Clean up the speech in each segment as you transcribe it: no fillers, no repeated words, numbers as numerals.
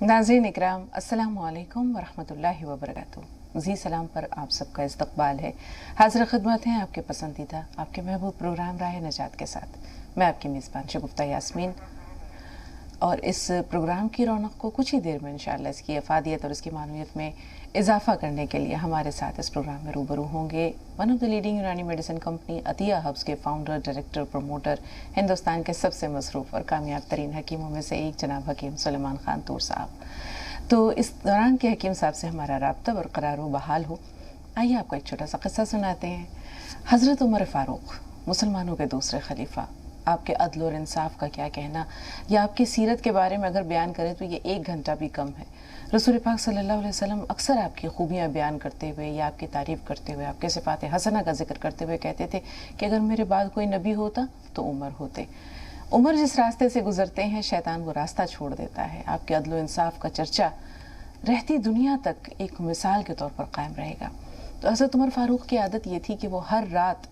नाज़रीन इकराम, अस्सलामु अलैकुम वरहमतुल्लाहि वबरकातुहू। जी सलाम पर आप सबका इस्तकबाल है। हाज़िर खिदमत हैं आपके पसंदीदा, आपके महबूब प्रोग्राम राह नजात के साथ। मैं आपकी मेज़बान शगुफ्ता यास्मीन, और इस प्रोग्राम की रौनक को कुछ ही देर में इंशाअल्लाह इसकी अफादियत और इसकी मानवियत में इजाफा करने के लिए हमारे साथ इस प्रोग्राम में रूबरू होंगे वन ऑफ द लीडिंग यूनानी मेडिसिन कंपनी अतिया हब्स के फाउंडर, डायरेक्टर, प्रमोटर, हिंदुस्तान के सबसे मसरूफ़ और कामयाब तरीन हकीमों में से एक जनाब हकीम सुलेमान खान तूर साहब। तो इस दौरान के हकीम साहब से हमारा राब्ता बरकरार हो, बहाल हो। आइए आपको एक छोटा सा किस्सा सुनाते हैं। हज़रत उमर फ़ारूक, मुसलमानों के दूसरे खलीफा, आपके अदल और इंसाफ का क्या कहना, या आपकी सीरत के बारे में अगर बयान करें तो ये 1 घंटा भी कम है। रसूल पाक सल्लल्लाहु अलैहि वसल्लम अक्सर आपकी खूबियाँ बयान करते हुए या आपकी तारीफ़ करते हुए, आपके सिफ़ात हसना का जिक्र करते हुए कहते थे कि अगर मेरे बाद कोई नबी होता तो उमर होते। उमर जिस रास्ते से गुजरते हैं, शैतान वो रास्ता छोड़ देता है। आपके अदल और इंसाफ का चर्चा रहती दुनिया तक एक मिसाल के तौर पर कायम रहेगा। तो हज़रत उमर फ़ारूक की आदत ये थी कि वो हर रात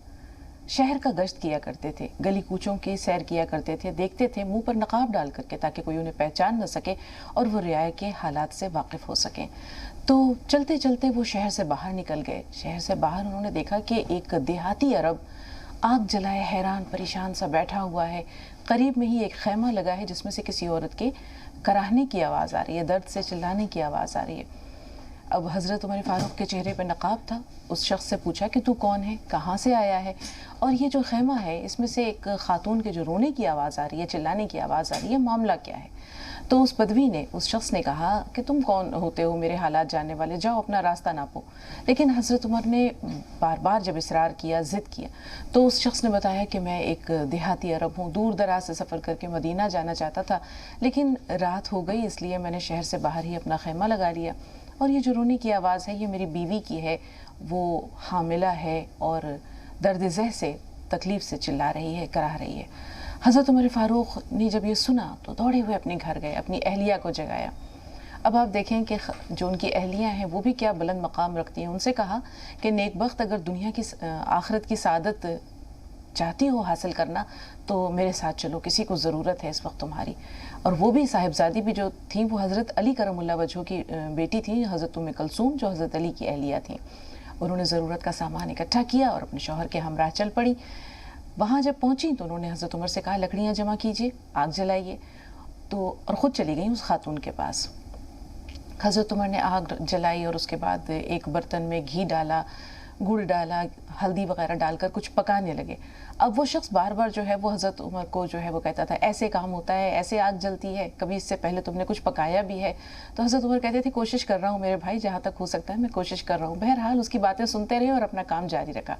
शहर का गश्त किया करते थे, गली कूचों की सैर किया करते थे, देखते थे मुंह पर नकाब डाल करके ताकि कोई उन्हें पहचान न सके और वो रियाया के हालात से वाकिफ़ हो सकें। तो चलते चलते वो शहर से बाहर निकल गए। शहर से बाहर उन्होंने देखा कि एक देहाती अरब आग जलाए हैरान परेशान सा बैठा हुआ है। करीब में ही एक खैमा लगा है जिसमें से किसी औरत के कराहने की आवाज़ आ रही है, दर्द से चिल्लाने की आवाज़ आ रही है। अब हज़रत उमर फ़ारूक के चेहरे पर नकाब था। उस शख्स से पूछा कि तू कौन है, कहाँ से आया है, और ये जो खैमा है इसमें से एक खातून के जो रोने की आवाज़ आ रही है, चिल्लाने की आवाज़ आ रही है, मामला क्या है। तो उस बदवी ने, उस शख्स ने कहा कि तुम कौन होते हो मेरे हालात जानने वाले, जाओ अपना रास्ता नापो। लेकिन हज़रत उमर ने बार बार जब इसरार किया, ज़िद किया, तो उस शख्स ने बताया कि मैं एक देहाती अरब हूँ, दूर दराज से सफ़र करके मदीना जाना चाहता था, लेकिन रात हो गई इसलिए मैंने शहर से बाहर ही अपना खैमा लगा लिया। और ये जो रोने की आवाज़ है ये मेरी बीवी की है, वो हामिला है और दर्द ज़ह से, तकलीफ़ से चिल्ला रही है, कराह रही है। हज़रत उमर फ़ारूक ने जब ये सुना तो दौड़े हुए अपने घर गए, अपनी अहलिया को जगाया। अब आप देखें कि जो उनकी अहलियाँ हैं वो भी क्या बुलंद मकाम रखती हैं। उनसे कहा कि नेकबख्त अगर दुनिया की आखिरत की सादत चाहती हो हासिल करना तो मेरे साथ चलो, किसी को ज़रूरत है इस वक्त तुम्हारी। और वो भी साहिबजादी भी जो थी वो हज़रत अली करमुल्लाह वजह की बेटी थी, हज़रत उम्मे कलसूम, जो हज़रत अली की अहलिया थी। उन्होंने ज़रूरत का सामान इकट्ठा किया और अपने शौहर के हमराह चल पड़ी। वहाँ जब पहुँची तो उन्होंने हज़रत उमर से कहा लकड़ियाँ जमा कीजिए, आग जलाइए। तो और ख़ुद चली गई उस खातून के पास। हज़रत उमर ने आग जलाई और उसके बाद एक बर्तन में घी डाला, गुड़ डाला, हल्दी वगैरह डालकर कुछ पकाने लगे। अब वो शख्स बार बार जो है वो हज़रत उमर को जो है वो कहता था ऐसे काम होता है, ऐसे आग जलती है, कभी इससे पहले तुमने कुछ पकाया भी है। तो हज़रत उमर कहते थे कोशिश कर रहा हूँ मेरे भाई, जहाँ तक हो सकता है मैं कोशिश कर रहा हूँ। बहरहाल उसकी बातें सुनते रहे और अपना काम जारी रखा।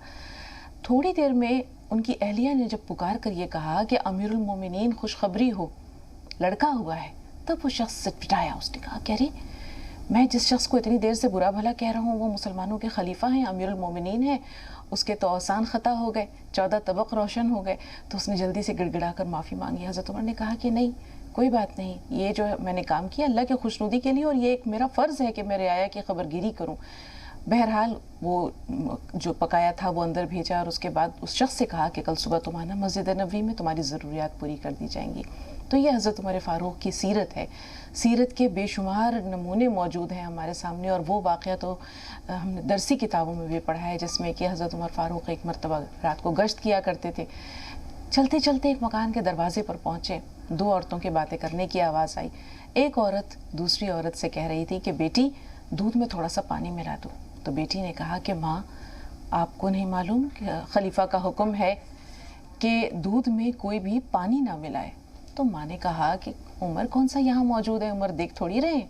थोड़ी देर में उनकी अहलिया ने जब पुकार कर ये कहा कि अमीरुल मोमिनीन खुशखबरी हो, लड़का हुआ है, तब वो शख्स सिटपटाया। उसने कहा कह रही मैं जिस शख्स को इतनी देर से बुरा भला कह रहा हूँ वो मुसलमानों के खलीफा हैं, अमीरुल मोमिनीन हैं, उसके तो आसान ख़ता हो गए, 14 तबक रोशन हो गए। तो उसने जल्दी से गिड़गिड़ा कर माफ़ी मांगी। हज़रत उमर ने कहा कि नहीं, कोई बात नहीं, ये जो मैंने काम किया अल्लाह के खुशनुदी के लिए और ये एक मेरा फ़र्ज़ है कि मैं रियाया की खबरगिरी करूँ। बहरहाल वो जो पकाया था वो अंदर भेजा और उसके बाद उस शख्स से कहा कि कल सुबह तुम आना, मस्जिद नबवी में तुम्हारी ज़रूरियात पूरी कर दी जाएंगी। तो ये हज़रत उमर फ़ारूक की सीरत है। सीरत के बेशुमार नमूने मौजूद हैं हमारे सामने, और वो वाक़या तो हमने दरसी किताबों में भी पढ़ा है, जिसमें कि हज़रत उमर फ़ारूक एक मरतबा रात को गश्त किया करते थे। चलते चलते एक मकान के दरवाजे पर पहुँचे। 2 औरतों की बातें करने की आवाज़ आई। एक औरत दूसरी औरत से कह रही थी कि बेटी दूध में थोड़ा सा पानी मिला दो। तो बेटी ने कहा कि माँ, आपको नहीं मालूम कि खलीफा का हुक्म है कि दूध में कोई भी पानी ना मिलाए। तो माँ ने कहा कि उमर कौन सा यहाँ मौजूद है, उमर देख थोड़ी रहे।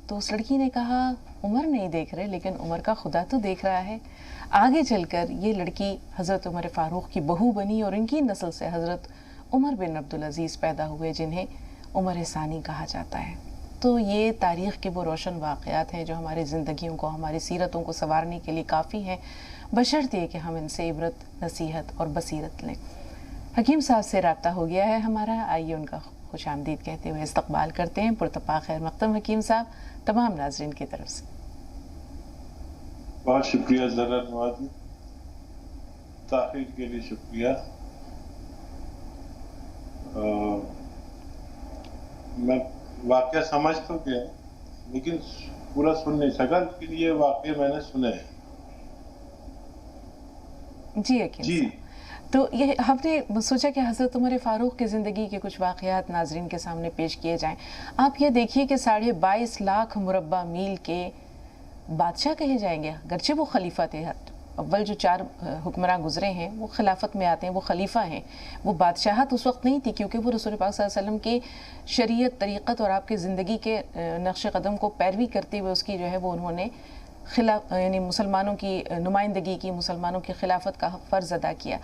तो उस लड़की ने कहा उमर नहीं देख रहे, लेकिन उमर का खुदा तो देख रहा है। आगे चलकर ये लड़की हज़रत उमर फ़ारूक की बहू बनी और इनकी नस्ल से हज़रत उमर बिन अब्दुल अज़ीज़ पैदा हुए, जिन्हें उमर सानी कहा जाता है। तो ये तारीख़ के वो रोशन वाक़यात हैं जो हमारी ज़िंदगियों को, हमारी सीरतों को संवारने के लिए काफ़ी हैं, बशर्ते कि हम इनसे इबरत, नसीहत और बसीरत लें। हकीम साहब से रब्ता हो गया है हमारा, आइए उनका खुश आमदीद कहते हुए इस्तकबाल करते हैं। पुरतपा खैर मक़दम हकीम साहब, तमाम नाज़रीन की तरफ से। बहुत शुक्रिया ज़रा नवाज़ी, ताख़ीर के लिए शुक्रिया। मैं वाक़या समझ तो गया, لیکن پورا سن نہیں سکا، لیکن یہ واقعے میں نے سنے ہیں. جی یقین جی صاحب، تو یہ ہم نے سوچا کہ حضرت عمر فاروق کی زندگی کے کچھ واقعات ناظرین کے سامنے پیش کیے جائیں. آپ یہ دیکھیے کہ 22.5 لاکھ مربع میل کے بادشاہ کہے جائیں گے، اگرچہ وہ خلیفہ تھے. اول جو 4 حکمراں گزرے ہیں وہ خلافت میں آتے ہیں، وہ خلیفہ ہیں. وہ بادشاہت اس وقت نہیں تھی، کیونکہ وہ رسول پاک صلی اللہ علیہ وسلم کی شریعت، طریقت اور آپ کی زندگی کے نقش قدم کو پیروی کرتے ہوئے اس کی جو ہے وہ انہوں نے یعنی مسلمانوں کی نمائندگی کی، مسلمانوں کی خلافت کا فرض ادا کیا.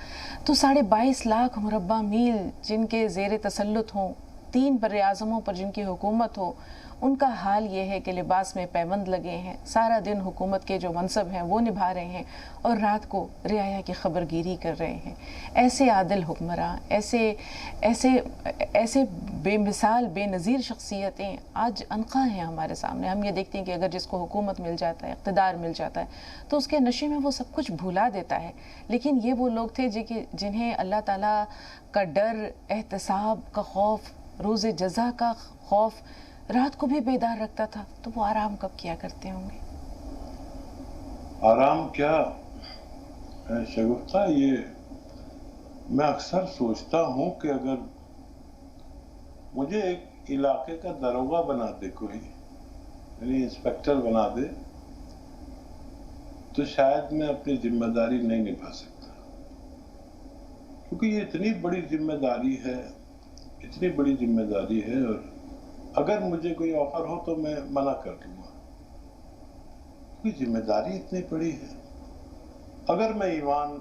تو 22.5 لاکھ مربع میل جن کے زیر تسلط ہوں، 3 بر اعظموں پر جن کی حکومت ہو، ان کا حال یہ ہے کہ لباس میں پیوند لگے ہیں، سارا دن حکومت کے جو منصب ہیں وہ نبھا رہے ہیں اور رات کو رعایا کی خبرگیری کر رہے ہیں. ایسے عادل حکمراں، ایسے بے مثال بے نظیر شخصیتیں آج عنقا ہیں ہمارے سامنے. ہم یہ دیکھتے ہیں کہ اگر جس کو حکومت مل جاتا ہے، اقتدار مل جاتا ہے، تو اس کے نشے میں وہ سب کچھ بھولا دیتا ہے. لیکن یہ وہ لوگ تھے جنہیں اللہ تعالیٰ کا ڈر، احتساب کا خوف، روز جزا کا خوف رات کو بھی بیدار رکھتا تھا. تو وہ آرام کب کیا کرتے ہوں گے؟ آرام کیا شگفتہ، یہ میں اکثر سوچتا ہوں کہ اگر مجھے ایک علاقے کا داروغہ بنا دے کوئی، یعنی انسپیکٹر بنا دے، تو شاید میں اپنی ذمہ داری نہیں نبھا سکتا. کیونکہ یہ اتنی بڑی ذمہ داری ہے، اتنی بڑی ذمہ داری ہے، اور اگر مجھے کوئی آفر ہو تو میں منع کر دوں گا، کیونکہ ذمہ داری اتنی بڑی ہے. اگر میں ایمان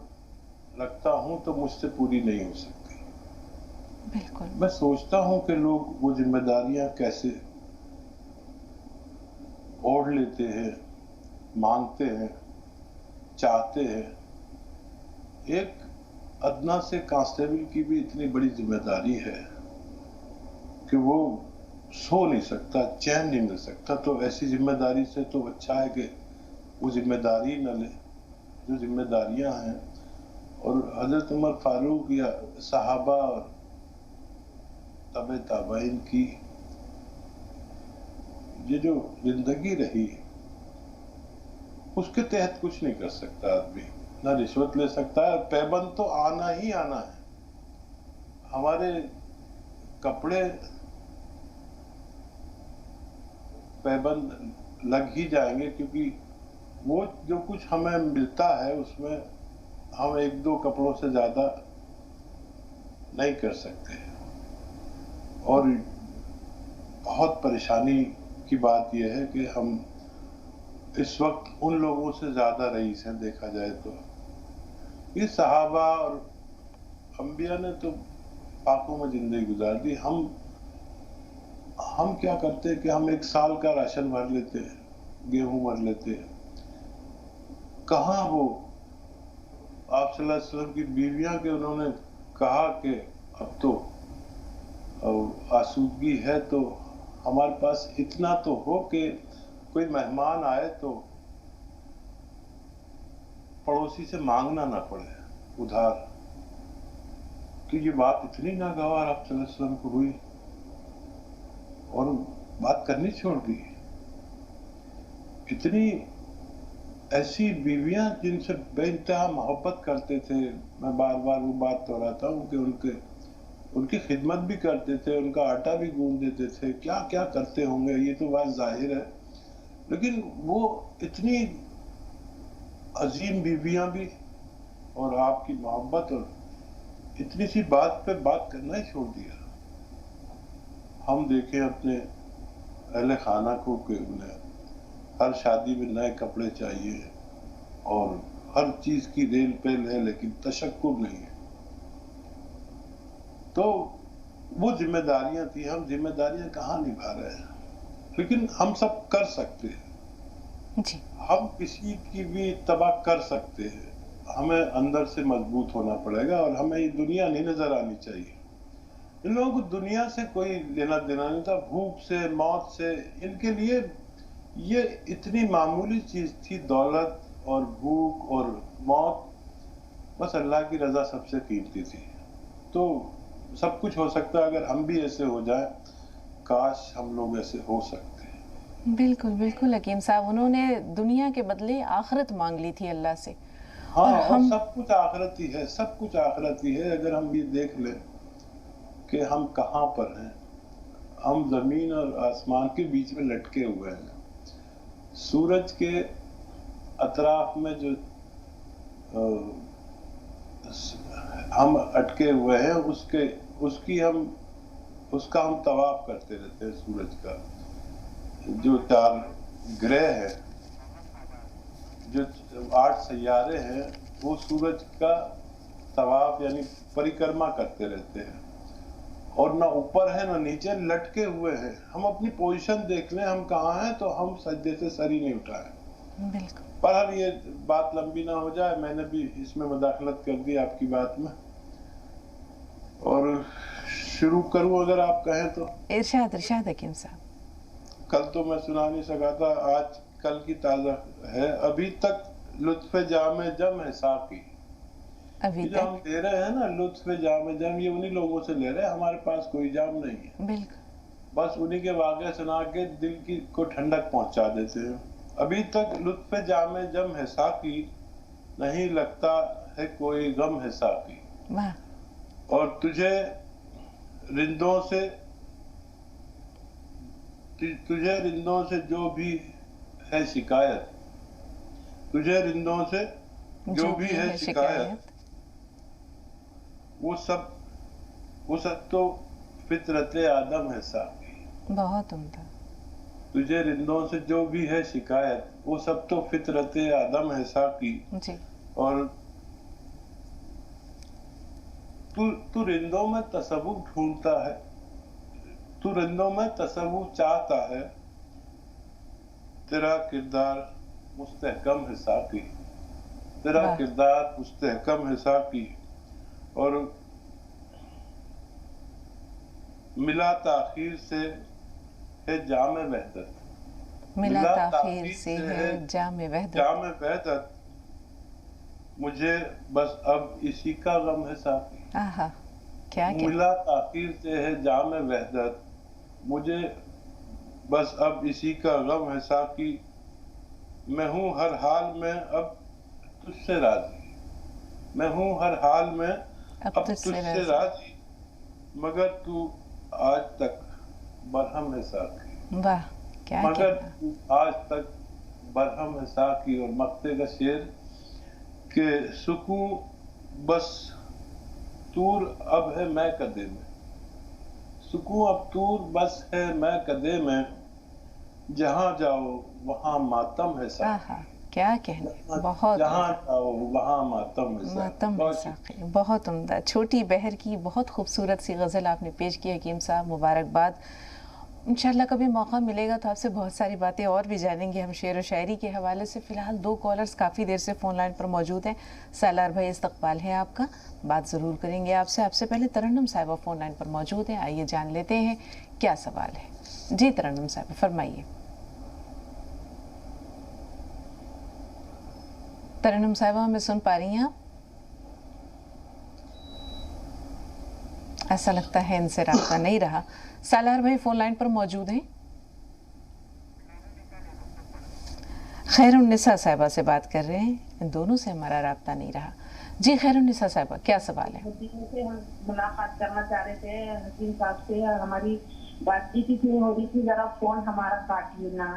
رکھتا ہوں تو مجھ سے پوری نہیں ہو سکتی. بالکل. میں سوچتا ہوں کہ لوگ وہ ذمہ داریاں کیسے اوڑھ لیتے ہیں، مانگتے ہیں، چاہتے ہیں. ایک ادنا سے کانسٹیبل کی بھی اتنی بڑی ذمہ داری ہے کہ وہ سو نہیں سکتا، چین نہیں مل سکتا. تو ایسی ذمہ داری سے تو اچھا ہے کہ وہ ذمہ داری نہ لے جو ذمہ داریاں ہیں. اور حضرت عمر فاروق یا صحابہ اور تبع تابعین کی یہ جو زندگی رہی، اس کے تحت کچھ نہیں کر سکتا آدمی، نہ رشوت لے سکتا ہے. پیبند تو آنا ہی آنا ہے. ہمارے کپڑے پیبند لگ ہی جائیں گے، کیونکہ وہ جو کچھ ہمیں ملتا ہے اس میں ہم 1-2 کپڑوں سے زیادہ نہیں کر سکتے. اور بہت پریشانی کی بات یہ ہے کہ ہم اس وقت ان لوگوں سے زیادہ رئیس ہیں دیکھا جائے تو. یہ صحابہ اور انبیاء نے تو پاکوں میں زندگی گزار دی. ہم کیا کرتے کہ ہم 1 سال کا راشن بھر لیتے ہیں، گیہوں بھر لیتے ہیں. کہاں وہ آپ صلی اللہ علیہ وسلم کی بیویاں کہ انہوں نے کہا کہ اب تو آسودگی ہے تو ہمارے پاس اتنا تو ہو کہ کوئی مہمان آئے تو پڑوسی سے مانگنا نہ پڑے ادھار. کہ یہ بات اتنی ناگوار آپ صلی اللہ علیہ وسلم کو ہوئی اور بات کرنی چھوڑ دی. اتنی ایسی بیویاں جن سے بے انتہا محبت کرتے تھے. میں بار بار وہ بات دہراتا ہوں کہ ان کی خدمت بھی کرتے تھے، ان کا آٹا بھی گوندھ دیتے تھے. کیا کیا کرتے ہوں گے یہ تو بات ظاہر ہے، لیکن وہ اتنی عظیم بیویاں بھی اور آپ کی محبت اور اتنی سی بات پہ بات کرنا ہی چھوڑ دیا. ہم دیکھیں اپنے اہل خانہ کو کہ انہیں ہر شادی میں نئے کپڑے چاہیے اور ہر چیز کی ریل پیل ہے، لیکن تشکر نہیں ہے. تو وہ ذمہ داریاں تھیں. ہم ذمہ داریاں کہاں نبھا رہے ہیں؟ لیکن ہم سب کر سکتے ہیں. جی. ہم کسی کی بھی تباہ کر سکتے ہیں. ہمیں اندر سے مضبوط ہونا پڑے گا اور ہمیں یہ دنیا نہیں نظر آنی چاہیے. ان لوگوں کو دنیا سے کوئی لینا دینا نہیں تھا، بھوک سے، موت سے. ان کے لیے یہ اتنی معمولی چیز تھی، دولت اور بھوک اور موت. بس اللہ کی رضا سب سے قیمتی تھی. تو سب کچھ ہو سکتا ہے اگر ہم بھی ایسے ہو جائیں. کاش ہم لوگ ایسے ہو سکتے ہیں. بالکل بالکل حکیم صاحب، انہوں نے دنیا کے بدلے آخرت مانگ لی تھی اللہ سے. ہاں، اور اور ہم سب کچھ آخرت ہی ہے، سب کچھ آخرت ہی ہے. اگر ہم یہ دیکھ لیں کہ ہم کہاں پر ہیں، ہم زمین اور آسمان کے بیچ میں لٹکے ہوئے ہیں. سورج کے اطراف میں جو ہم اٹکے ہوئے ہیں، اس کا ہم طواف کرتے رہتے ہیں. سورج کا جو 4 گرہ ہے، جو 8 سیارے ہیں، وہ سورج کا طواف یعنی پریکرما کرتے رہتے ہیں. اور نہ اوپر ہے نہ نیچے، لٹکے ہوئے ہیں. ہم اپنی پوزیشن دیکھ لیں ہم کہاں ہیں تو ہم سجدے سے سر ہی نہیں اٹھائے. بالکل پر یہ بات لمبی نہ ہو جائے، میں نے بھی اس میں مداخلت کر دی آپ کی بات میں، اور شروع کروں اگر آپ کہیں تو. ارشاد ارشاد حکیم صاحب. کل تو میں سنا نہیں سکا تھا، آج کل کی تازہ ہے. ابھی تک لطف جام جم ہے ساقی. ابھی یہ جو ہم تک لے رہے ہیں نا لطف جام جم، یہ انہی لوگوں سے لے رہے ہیں. ہمارے پاس کوئی جام نہیں ہے، بالکل بس انہی کے واقعے سنا کے دل کو ٹھنڈک پہنچا دیتے ہیں. ابھی تک لطف جام جم ہے ساقی، نہیں لگتا ہے کوئی غم ہے ساقی. واہ. اور تجھے رندوں سے جو بھی ہے شکایت، تجھے رندوں سے جو بھی ہے شکایت، وہ سب تو فطرت آدم ہے ساقی. بہت عمدہ. تجھے رندوں سے جو بھی ہے شکایت، وہ سب تو فطرت آدم ہے ساقی. جی. اور تو رندوں میں تصور ڈھونڈتا ہے، تو رندوں میں تصور چاہتا ہے، تیرا کردار مستحکم ہے ساقی. تیرا واہ. کردار مستحکم ہے ساقی. اور ملا تاخیر سے ہے جام وحدت. ملا تاخیر سے ہے جام وحدت. جام وحدت، مجھے بس اب اسی کا غم ہے ساقی. آہا کیا کیا. ملا تاخیر سے ہے جام وحدت، مجھے بس اب اسی کا غم ہے ساقی. میں ہوں ہر حال میں اب تجھ سے راضی. میں ہوں ہر حال میں اب تجھ سے راضی، مگر تو آج تک برہم ہے ساقی. واہ کیا مگر کہنا. تو آج تک برہم ہے ساقی. اور مقطع کا شعر کہ سکون بس طور اب ہے میں کدے میں. سکون اب طور بس ہے میں کدے میں، جہاں جاؤ وہاں ماتم ہے ساقی. آہا کیا کہنے. بہت جہاں جاؤ وہاں ماتم ہے ماتم ساقی. ساقی. بہت عمدہ. چھوٹی بہر کی بہت خوبصورت سی غزل آپ نے پیش کی حکیم صاحب، مبارکباد. انشاءاللہ کبھی موقع ملے گا تو آپ سے بہت ساری باتیں اور بھی جانیں گے ہم شعر و شاعری کے حوالے سے. فی الحال 2 کالرز کافی دیر سے فون لائن پر موجود ہیں. سالار بھائی استقبال ہے آپ کا، بات ضرور کریں گے آپ سے. آپ سے پہلے ترنم صاحبہ فون لائن پر موجود ہیں، آئیے جان لیتے ہیں کیا سوال ہے. جی ترنم صاحبہ فرمائیے. ترنم صاحبہ ہمیں سن پا رہی ہیں آپ؟ ایسا لگتا ہے ان سے رابطہ نہیں رہا. سالار بھائی فون لائن پر موجود ہیں. خیر النساء صاحبہ سے بات کر رہے ہیں، ان دونوں سے ہمارا رابطہ نہیں رہا. جی خیر النساء صاحبہ کیا سوال ہے؟ ہم ملاقات کرنا چاہ رہے تھے حکیم صاحب سے، ہماری بات چیت نہیں ہو رہی تھی، ذرا فون ہمارا کاٹیے نا.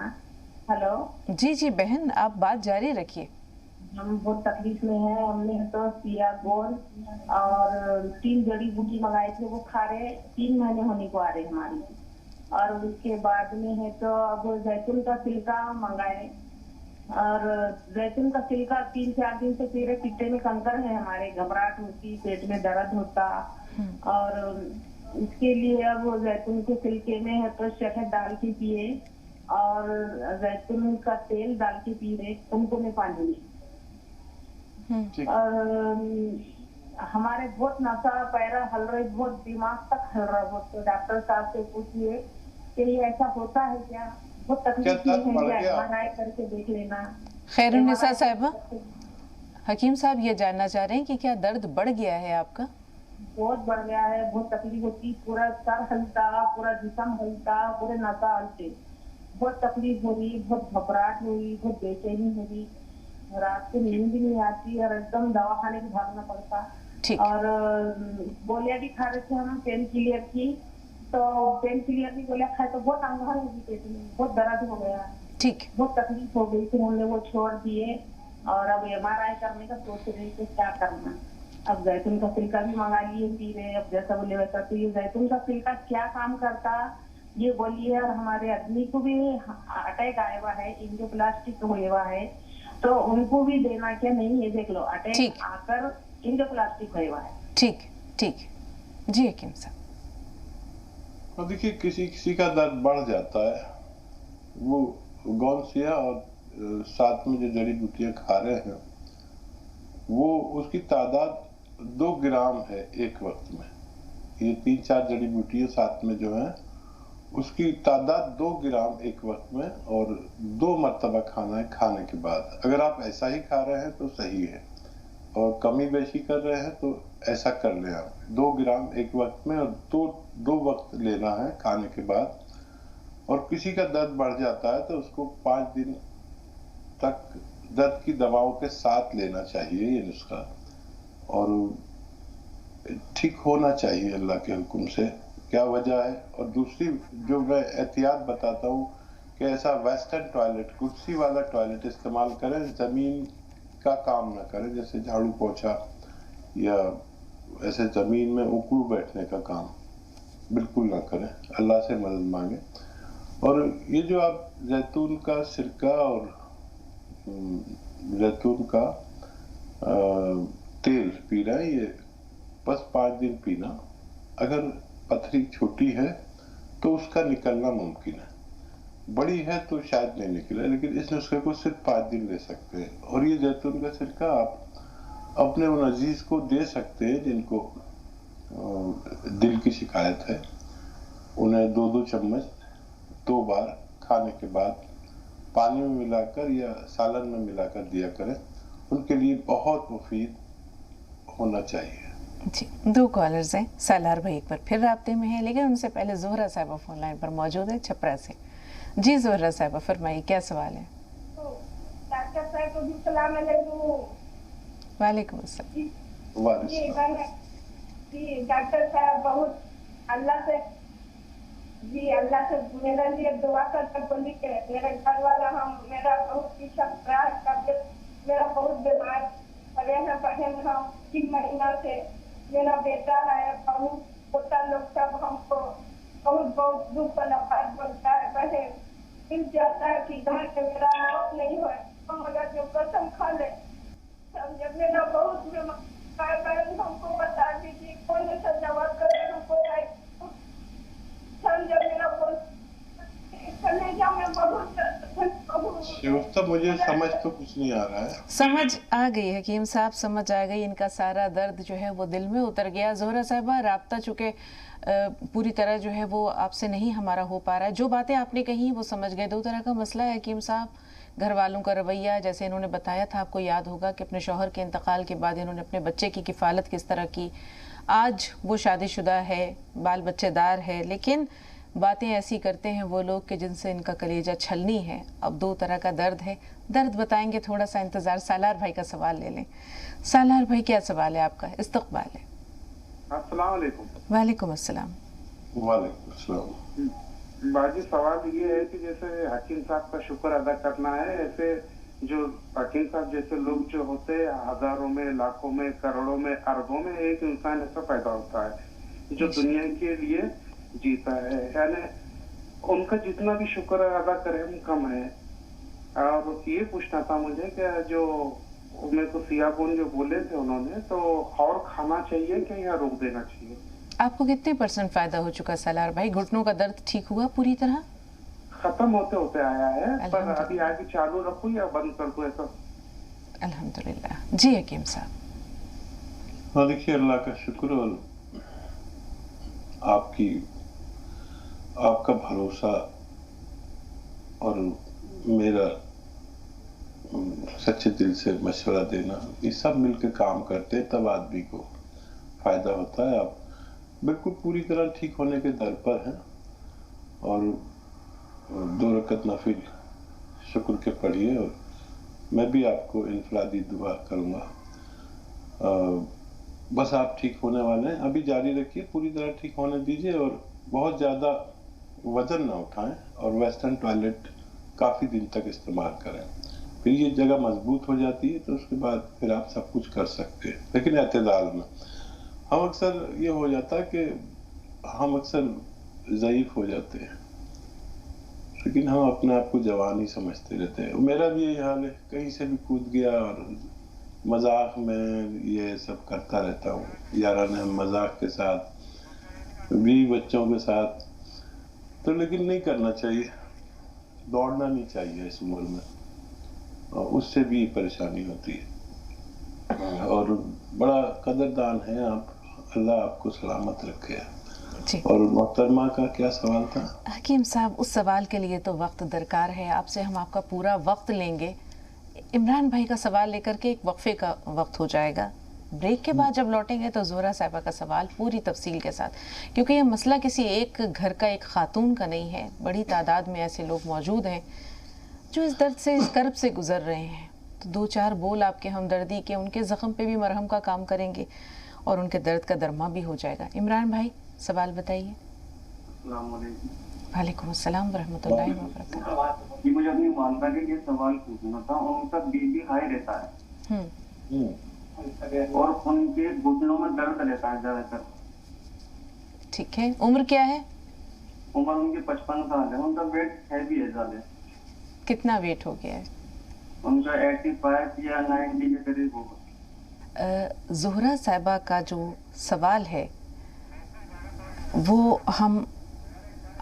ہلو. جی جی بہن آپ بات جاری رکھیے. ہم بہت تکلیف میں ہیں. ہم نے تو سیا گول اور 3 جڑی بوٹی منگائے تھے، وہ کھا رہے 3 مہینے ہونے کو آ رہے ہماری. اور اس کے بعد میں ہے تو اب زیتون کا سلکا منگائے، اور زیتون کا سلکا 3-4 دن سے پیرے پیٹے میں کنکر ہے ہمارے، گھبراہٹ ہوتی، پیٹ میں درد ہوتا. اور اس کے لیے اب زیتون کے سلکے میں ہے تو شہد ڈال کے پیے اور زیتون کا تیل ڈال کے پی رہے کنکنے پانی میں. اور ہمارے بہت نسا پیرا ہل رہے، بہت دماغ تک ہل رہا بہت. تو ڈاکٹر صاحب سے پوچھئے کہ یہ ایسا ہوتا ہے کیا؟ بہت تکلیف میں ہے، MRI کر کے دیکھ لینا. خیر النساء صاحبہ حکیم صاحب یہ جاننا چاہ رہے ہیں کہ کیا درد بڑھ گیا ہے آپ کا؟ بہت بڑھ گیا ہے، بہت تکلیف ہوتی، پورا سر ہلتا، پورا جسم ہلتا، پورے نسا ہلتے. बहुत तकलीफ हो रही, बहुत घबराहट हो रही, बहुत बेचैनी हो रही, रात को नींद भी नहीं आती और एकदम दवाखाने भी भागना पड़ता। ठीक। और गोलियां भी खा रहे थे हम पेन किलर की, तो पेन किलर की गोलियां खाए तो बहुत अंगार हो गई पेट में, बहुत दर्द हो गया, ठीक। बहुत तकलीफ हो गई, फिर हमने वो छोड़ दिए और अब MRI करने का सोच रहे थे क्या करना। अब जैतून का सिल्का भी मंगा लिए, पी रहे, अब जैसा बोले वैसा। तो ये जैतून का सिल्का क्या काम करता ये बोलिए। और हमारे आदमी को भी अटैक आया हुआ है, एंजियोप्लास्टिक हुआ हुआ है, तो उनको भी देना क्या नहीं, ये देख लो अटैक आकर एंजियोप्लास्टिक हुआ है। ठीक ठीक जी हकीम साहब। तो देखिए किसी किसी का दर्द बढ़ जाता है, वो गौनसिया और साथ में जो जड़ी बूटियां खा रहे हैं वो उसकी तादाद 2 ग्राम है एक वक्त में। ये 3-4 जड़ी बूटियां साथ में जो है उसकी तादाद 2 ग्राम एक वक्त में, और 2 मरतबा खाना है खाने के बाद। अगर आप ऐसा ही खा रहे हैं तो सही है, और कमी बेशी कर रहे हैं तो ऐसा कर लें आप 2 ग्राम एक वक्त में, और 2 वक्त लेना है खाने के बाद। और किसी का दर्द बढ़ जाता है तो उसको 5 दिन तक दर्द की दवाओं के साथ लेना चाहिए ये नुस्खा, और ठीक होना चाहिए अल्लाह के हुक्म से। क्या वजह है? और दूसरी जो मैं एहतियात बताता हूँ कि ऐसा वेस्टर्न टॉयलेट, कुर्सी वाला टॉयलेट इस्तेमाल करें, जमीन का काम ना करें, जैसे झाड़ू पोछा या ऐसे जमीन में उकड़ू बैठने का काम बिल्कुल ना करें, अल्लाह से मदद मांगे। और ये जो आप जैतून का सिरका और जैतून का तेल पी रहे हैं, ये बस 5 दिन पीना। अगर पथरी छोटी है तो उसका निकलना मुमकिन है, बड़ी है तो शायद नहीं निकले, लेकिन इस नुस्खे को सिर्फ 5 दिन ले सकते हैं। और ये जैतून का सिरका आप अपने उन अजीज को दे सकते हैं जिनको दिल की शिकायत है, उन्हें 2-2 चम्मच 2 बार खाने के बाद पानी में मिलाकर या सालन में मिलाकर दिया करें, उनके लिए बहुत मुफीद होना चाहिए। जी 2 कॉलर्स हैं, सालार भाई एक बार फिर राब्ते में है, लेकिन उनसे पहले जोहरा साहिबा फोन लाइन पर मौजूद है छपरा से। जी जोहरा साहिबा फरमाइए, क्या सवाल है? डॉक्टर साहब को भी सलाम अलैकुम। वालेकुम अस्सलाम। जी डॉक्टर साहब बहुत अल्लाह से मेरा लिए दुआ कर बोली के मेरा घर वाला मेरा बहुत पीछा तबियत मेरा बहुत बीमार पड़े हैं, बहन हम 3 महीना से, मेरा बेटा है, बहुत पोता लोग सब हमको बहुत दुख वाला बात बोलता है, बहन मिल जाता है कि घर में मेरा मौत नहीं हो, हम अगर जो कसम खा ले समझे मेरा बहुत बीमार, बहन हमको बता दीजिए कौन सा दवा करे हमको मुझे समझ तो कुछ नहीं आ रहा है। समझ आ गई हकीम साहब, समझ आ गई। इनका सारा दर्द जो है वो दिल में उतर गया। जोहरा साहिबा राब्ता चुके पूरी तरह जो है वो आपसे नहीं हमारा हो पा रहा है। जो बातें आपने कही वो समझ गए। 2 तरह का मसला है हकीम साहब, घर वालों का रवैया, जैसे इन्होंने बताया था, आपको याद होगा कि अपने शौहर के इंतकाल के बाद इन्होंने अपने बच्चे की किफ़ालत किस तरह की। आज वो शादीशुदा है, बाल बच्चेदार है, लेकिन बातें ऐसी करते हैं वो लोग कि जिनसे इनका कलेजा छलनी है। अब 2 तरह का दर्द है, दर्द बताएंगे, थोड़ा सा इंतजार। सालार भाई का सवाल ले लें। सालार भाई क्या सवाल है आपका? इस्तकबाल है। अस्सलाम वालेकुम। वालेकुम अस्सलाम। वालेकुम अस्सलाम। बाजी सवाल ये है कि जैसे हकीम साहब का शुक्र अदा करना है, ऐसे जो हकीम साहब जैसे लोग जो होते हैं हजारों में, लाखों में, करोड़ों में, अरबों में एक इंसान ऐसा पैदा होता है जो दुनिया के लिए जीता है, यानी उनका जितना भी शुक्र अदा करें हम कम है। और ये पूछना था मुझे कि जो मेरे को सियाबोन जो बोले थे उन्होंने, तो और खाना चाहिए कि या रोक देना चाहिए? आपको कितने % फायदा हो चुका सालार भाई? घुटनों का दर्द ठीक हुआ पूरी तरह? खत्म होते होते आया है, पर अभी आगे चालू रखूं या बंद कर दूं ऐसा? अल्हम्दुलिल्लाह। जी हकीम साहब। हाँ देखिए, अल्लाह का शुक्र और आपका भरोसा और मेरा सच्चे दिल से मशवरा देना, ये सब मिलकर काम करते हैं तब आदमी को फायदा होता है। आप बिल्कुल पूरी तरह ठीक होने के दर पर हैं, और 2 रकत नफिल शुक्र के पढ़िए, और मैं भी आपको इनफरादी दुआ करूँगा। बस आप ठीक होने वाले हैं, अभी जारी रखिए, पूरी तरह ठीक होने दीजिए, और बहुत ज़्यादा वज़न ना उठाएं, और वेस्टर्न टॉयलेट काफ़ी दिन तक इस्तेमाल करें। फिर ये जगह मजबूत हो जाती है तो उसके बाद फिर आप सब कुछ कर सकते हैं, लेकिन एतदाल में। हम अक्सर ये हो जाता है कि हम अक्सर ज़ईफ़ हो जाते हैं, लेकिन हम अपने आप को जवान ही समझते रहते हैं। मेरा भी यही हाल है, कहीं से भी कूद गया और मजाक में ये सब करता रहता हूँ, याराना मजाक के साथ, भी बच्चों के साथ, तो लेकिन नहीं करना चाहिए, दौड़ना नहीं चाहिए इस उम्र में, और उससे भी परेशानी होती है। और बड़ा कदरदान है आप, अल्लाह आपको सलामत रखे। जी। और मोहतरमा का क्या सवाल था? हकीम साहब, उस सवाल के लिए तो वक्त दरकार है, आपसे हम आपका पूरा वक्त लेंगे। इमरान भाई का सवाल लेकर के एक वक्फे का वक्त हो जाएगा, ब्रेक के बाद जब लौटेंगे तो ज़ोहरा साहिबा का सवाल पूरी तफसील के साथ, क्योंकि यह मसला किसी एक घर का, एक खातून का नहीं है, बड़ी तादाद में ऐसे लोग मौजूद हैं जो इस दर्द से, इस कर्ब से गुजर रहे हैं। तो 2-4 बोल आपके हमदर्दी के, उनके ज़ख्म पे भी मरहम का काम करेंगे और उनके दर्द का दरमा भी हो जाएगा। इमरान भाई, सवाल बताइए। वालेकुम अस्सलाम वरहमतुल्लाहि वबरकातुहू। मुझे अपनी वालदा के लिए सवाल पूछना था। उनका बीपी हाई रहता है और उनके घुटनों में दर्द रहता है ज्यादातर। ठीक है, उम्र क्या है? उम्र उनकी 55 साल है। उनका वेट हैवी है ज्यादा। कितना वेट हो गया है? उनका 85 या 90 के करीब होगा। ज़ोहरा साहिबा का जो सवाल है वो हम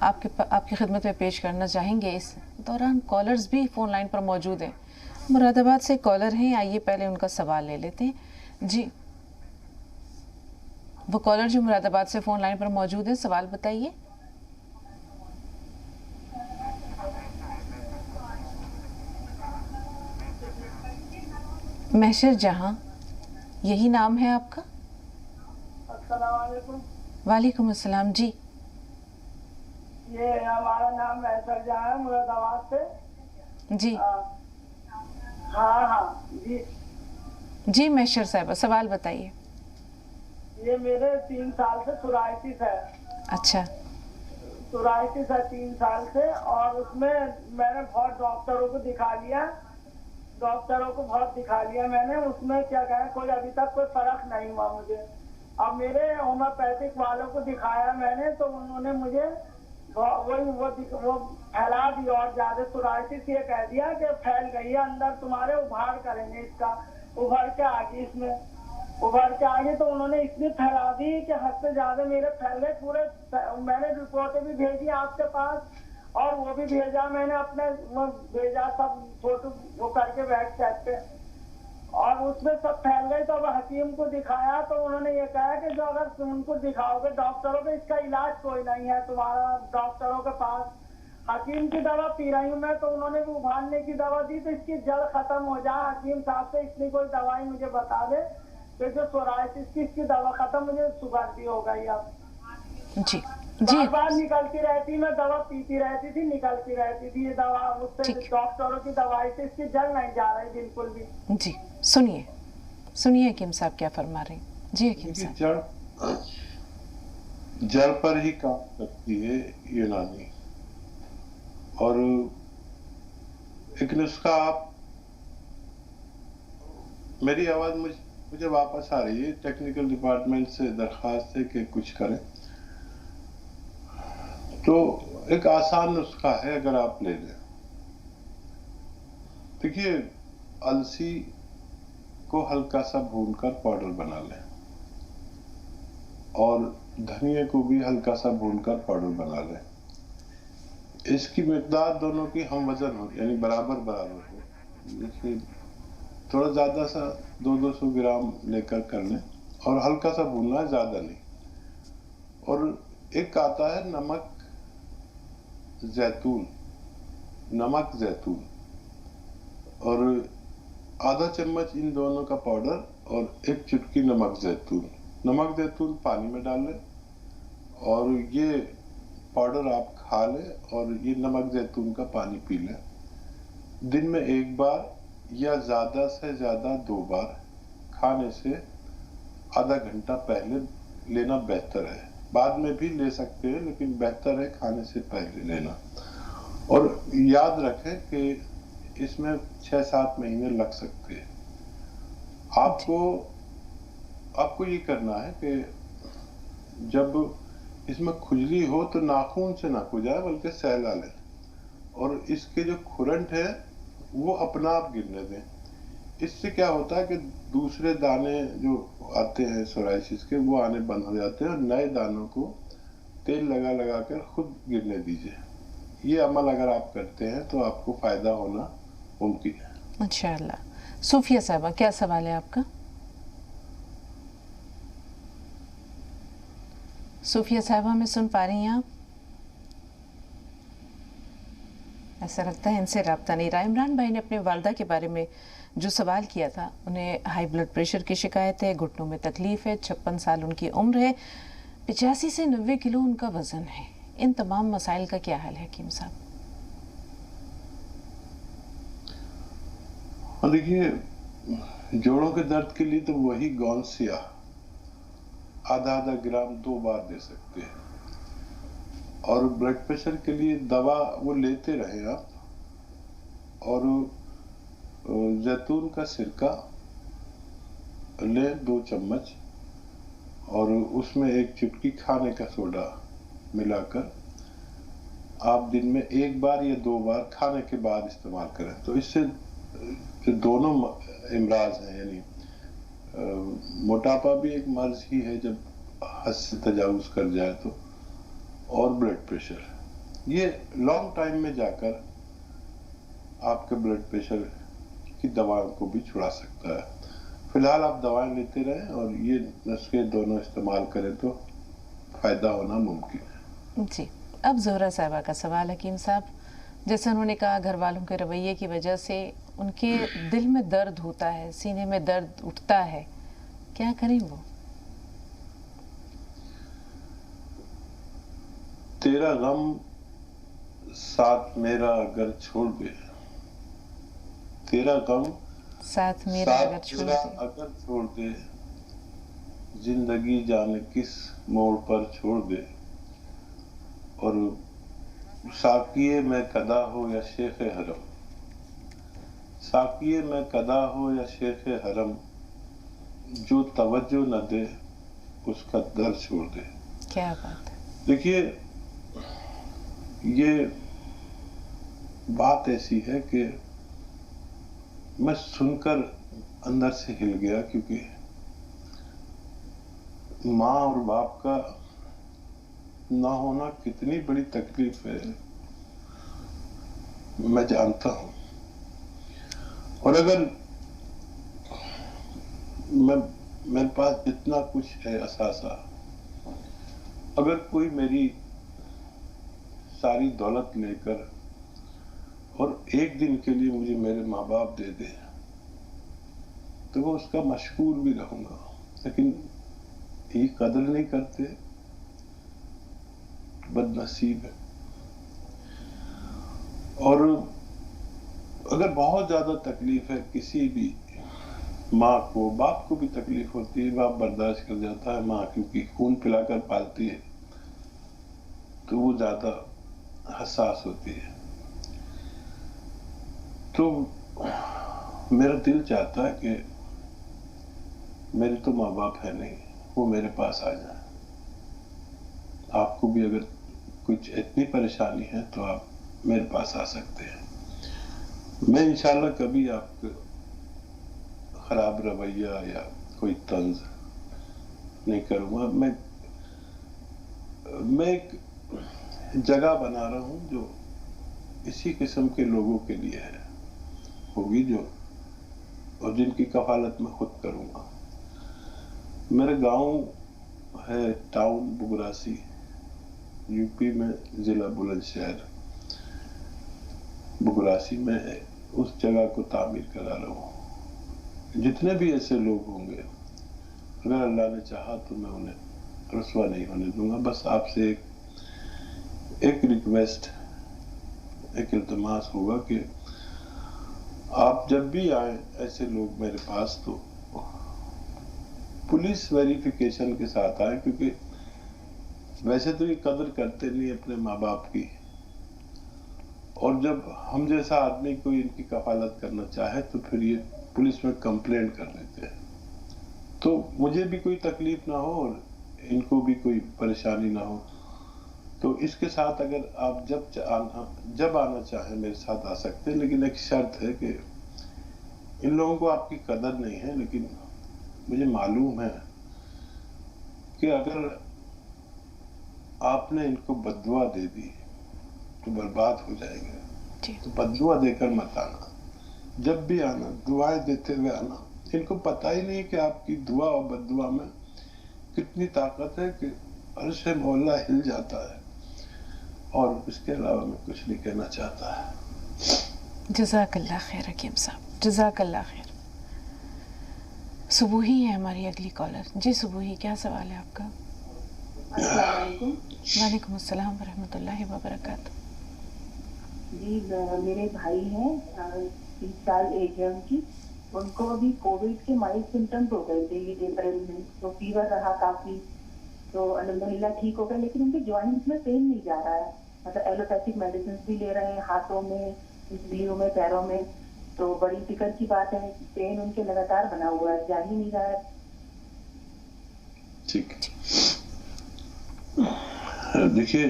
आपकी खिदमत में पेश करना चाहेंगे। इस दौरान कॉलर्स भी फ़ोन लाइन पर मौजूद हैं। मुरादाबाद से कॉलर हैं, आइए पहले उनका सवाल ले लेते हैं। जी, वो कॉलर जो मुरादाबाद से फ़ोन लाइन पर मौजूद है, सवाल बताइए। महशर जहां, यही नाम है आपका? अस्सलाम वालेकुम। वालेकुम अस्सलाम। जी, ये हमारा नाम महशर जहां है, मुरादाबाद से। जी हाँ जी जी महशर साहब, सवाल बताइए। ये मेरे 3 साल से सोराइटिस है। अच्छा, सोराइटिस है 3 साल से, और उसमें मैंने बहुत डॉक्टरों को दिखा लिया, मैंने। उसमें क्या कहा, कोई अभी तक कोई फर्क नहीं हुआ मुझे। अब मेरे होम्योपैथिक वालों को दिखाया मैंने, तो उन्होंने मुझे वो फैला दी, और ज्यादा सोराइटिस ये कह दिया कि फैल गई है अंदर, तुम्हारे उभार करेंगे इसका, उभर के आगे तो उन्होंने इतनी फैला दी कि हद से ज्यादा मेरे फैल गए पूरे। मैंने रिपोर्टें भी भेजी आपके पास, और वो भी भेजा मैंने अपने, वो भेजा सब फोटो वो करके व्हाट्सएप पे, और उसमें सब फैल गए। तो अब हकीम को दिखाया तो उन्होंने ये कहा कि जो अगर उनको दिखाओगे डॉक्टरों को, इसका इलाज कोई नहीं है तुम्हारा डॉक्टरों के पास। हकीम की दवा पी रही हूँ मैं, तो उन्होंने भी उभारने की दवा दी, तो इसकी जड़ खत्म हो जाए। हकीम साहब से इतनी कोई दवाई मुझे बता दे कि जो सोराइटिस की इसकी दवा खत्म, मुझे शुगर भी हो गई। अब जी जी, बार निकलती रहती, मैं दवा पीती रहती थी, निकलती रहती थी ये दवा, उससे डॉक्टरों की दवाई से इसकी जड़ नहीं जा रही बिल्कुल भी। जी, सुनिए हकीम साहब क्या फरमा रहे हैं। जी हकीम साहब, जड़ पर ही काम करती है यूनानी, और एक नुस्खा आप, मेरी आवाज मुझे वापस आ रही है, टेक्निकल डिपार्टमेंट से दरखास्त है कि कुछ करें। तो एक आसान नुस्खा है, अगर आप ले लें। देखिए, अलसी को हल्का सा भूनकर पाउडर बना लें, और धनिया को भी हल्का सा भूनकर पाउडर बना लें। इसकी मिकदार दोनों की हम वजन हो, यानी बराबर हो। देखिए, थोड़ा ज्यादा सा 200 ग्राम लेकर कर लें, और हल्का सा भूनना है, ज्यादा नहीं। और एक आता है नमक जैतून, और आधा चम्मच इन दोनों का पाउडर, और एक चुटकी नमक जैतून पानी में डाल लें, और ये पाउडर आप کھا لے اور یہ نمک زیتون کا پانی پی لے. دن میں 1 بار یا زیادہ سے زیادہ 2 بار کھانے سے آدھا گھنٹہ پہلے لینا بہتر ہے. بعد میں بھی لے سکتے ہیں لیکن بہتر ہے کھانے سے پہلے لینا. اور یاد رکھیں کہ اس میں 6-7 مہینے لگ سکتے ہیں. آپ کو یہ کرنا ہے کہ جب اس میں کھجلی ہو تو ناخون سے نہ کھجائے بلکہ سیلا لیں اور اس کے جو کھرنٹ ہے وہ اپنا آپ گرنے دیں. اس سے کیا ہوتا ہے کہ دوسرے دانے جو آتے ہیں سورائسس کے وہ آنے بند ہو جاتے ہیں اور نئے دانوں کو تیل لگا کر خود گرنے دیجیے. یہ عمل اگر آپ کرتے ہیں تو آپ کو فائدہ ہونا ممکن ہے انشاءاللہ. صوفیہ صاحبہ کیا سوال ہے آپ کا؟ صوفیہ صاحبہ میں سن پا رہی ہیں آپ؟ ایسا لگتا ہے ان سے رابطہ نہیں رہا. عمران بھائی نے اپنے والدہ کے بارے میں جو سوال کیا تھا، انہیں ہائی بلڈ پریشر کی شکایت ہے، گھٹنوں میں تکلیف ہے، 56 سال ان کی عمر ہے، 85 سے 90 کلو ان کا وزن ہے. ان تمام مسائل کا کیا حل ہے حکیم صاحب؟ دیکھیے جوڑوں کے درد کے لیے تو وہی گون سیاہ آدھا گرام 2 بار دے سکتے ہیں. اور بلڈ پریشر کے لیے دوا وہ لیتے رہیں آپ. اور زیتون کا سرکہ لیں 2 چمچ اور اس میں 1 چٹکی کھانے کا سوڈا ملا کر آپ دن میں 1 بار یا 2 بار کھانے کے بعد استعمال کریں. تو اس سے دونوں امراض ہیں، یعنی موٹاپا بھی ایک مرض ہی ہے جب حد سے تجاوز کر جائے تو، اور بلڈ پریشر، یہ لانگ ٹائم میں جا کر آپ کے بلڈ پریشر کی دوائوں کو بھی چھڑا سکتا ہے. فی الحال آپ دوائیں لیتے رہیں اور یہ نسخے دونوں استعمال کریں تو فائدہ ہونا ممکن ہے. جی اب زہرا صاحبہ کا سوال حکیم صاحب. جیسے انہوں نے کہا گھر والوں کے رویے کی وجہ سے ان کے دل میں درد ہوتا ہے، سینے میں درد اٹھتا ہے، کیا کریں وہ؟ تیرا غم ساتھ میرا اگر چھوڑ دے، تیرا غم ساتھ میرا اگر چھوڑ دے، زندگی جانے کس موڑ پر چھوڑ دے. اور ساقیے میں قدا ہو یا شیخ حرم، ساقیے میں قدا ہو یا شیخ حرم، جو توجہ نہ دے اس کا در چھوڑ دے. کیا بات ہے. دیکھیے یہ بات ایسی ہے کہ میں سن کر اندر سے ہل گیا، کیونکہ ماں اور باپ کا نہ ہونا کتنی بڑی تکلیف ہے میں جانتا ہوں. اور اگر میرے پاس جتنا کچھ ہے اثاثہ، اگر کوئی میری ساری دولت لے کر اور ایک دن کے لیے مجھے میرے ماں باپ دے دے تو وہ اس کا مشکور بھی رہوں گا. لیکن یہ قدر نہیں کرتے، بد نصیب ہے. اور اگر بہت زیادہ تکلیف ہے کسی بھی ماں کو، باپ کو بھی تکلیف ہوتی ہے، باپ برداشت کر جاتا ہے، ماں کیونکہ خون پلا کر پالتی ہے تو وہ زیادہ حساس ہوتی ہے. تو میرا دل چاہتا ہے کہ میرے تو ماں باپ ہے نہیں، وہ میرے پاس آ جائیں. آپ کو بھی اگر کچھ اتنی پریشانی ہے تو آپ میرے پاس آ سکتے ہیں. میں انشاءاللہ کبھی آپ کو خراب رویہ یا کوئی طنز نہیں کروں گا. میں ایک جگہ بنا رہا ہوں جو اسی قسم کے لوگوں کے لیے ہے، ہوگی جو، اور جن کی کفالت میں خود کروں گا. میرے گاؤں ہے ٹاؤن بگراسی، یو پی میں ضلع بلند شہر بگراسی میں اس جگہ کو تعمیر کرا رہا ہوں. جتنے بھی ایسے لوگ ہوں گے اگر اللہ نے چاہا تو میں انہیں رسوا نہیں ہونے دوں گا. بس آپ سے एक रिक्वेस्ट, एक इल्तिमास होगा कि आप जब भी आए ऐसे लोग मेरे पास तो पुलिस वेरिफिकेशन के साथ आए, क्योंकि वैसे तो ये कदर करते नहीं अपने माँ बाप की, और जब हम जैसा आदमी कोई इनकी कफालत करना चाहे तो फिर ये पुलिस में कंप्लेंट कर देते हैं। तो मुझे भी कोई तकलीफ ना हो और इनको भी कोई परेशानी ना हो, तो इसके साथ अगर आप जब आना चाहें मेरे साथ आ सकते हैं, लेकिन एक शर्त है कि इन लोगों को आपकी कदर नहीं है, लेकिन मुझे मालूम है कि अगर आपने इनको बद्दुआ दे दी तो बर्बाद हो जाएंगे। तो बद्दुआ देकर मत आना, जब भी आना दुआएं देते हुए आना। इनको पता ही नहीं कि आपकी दुआ और बद्दुआ में कितनी ताकत है कि अर्श मोहल्ला हिल जाता है। और इसके अलावा मैं कुछ नहीं कहना चाहता है। जज़ाकल्लाह खैर हकीम साहब, जज़ाकल्लाह खैर। सुबूही है हमारी अगली कॉलर। जी सुबूही, क्या सवाल है आपका? वालेकुम अस्सलाम वरहमतुल्लाहि वबरकातुहू। जी मेरे भाई हैं 30 साल एज है उनकी, उनको अभी कोविड के माइल्ड सिम्टम्स हो गए थे ये अप्रैल में, तो फीवर रहा काफी, तो अल्हम्दुलिल्लाह ठीक हो गए, लेकिन उनके जॉइंट्स में पेन नहीं जा रहा है। मतलब एलोपैथिक मेडिसिन भी ले रहे हैं, हाथों में, उंगलियों में, पैरों में, तो बड़ी फिक्र की बात है, पेन उनके लगातार बना हुआ है, जा ही नहीं रहा है। ठीक, देखिए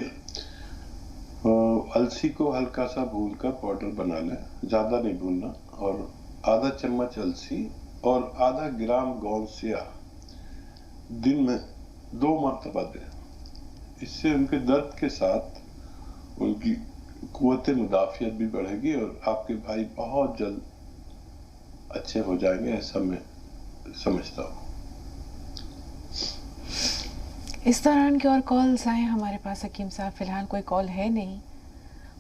अलसी को हल्का सा भूनकर पाउडर बना लें, ज्यादा नहीं भूनना, और आधा चम्मच अलसी और आधा ग्राम गौनसिया दिन में 2 मरतबा दें। इससे उनके दर्द के साथ उनकी कुव्वत मुदाफियत भी बढ़ेगी और आपके भाई बहुत जल्द अच्छे हो जाएंगे, ऐसा मैं समझता हूँ। इस दौरान की और कॉल्स आए हमारे पास हकीम साहब? फिलहाल कोई कॉल है नहीं।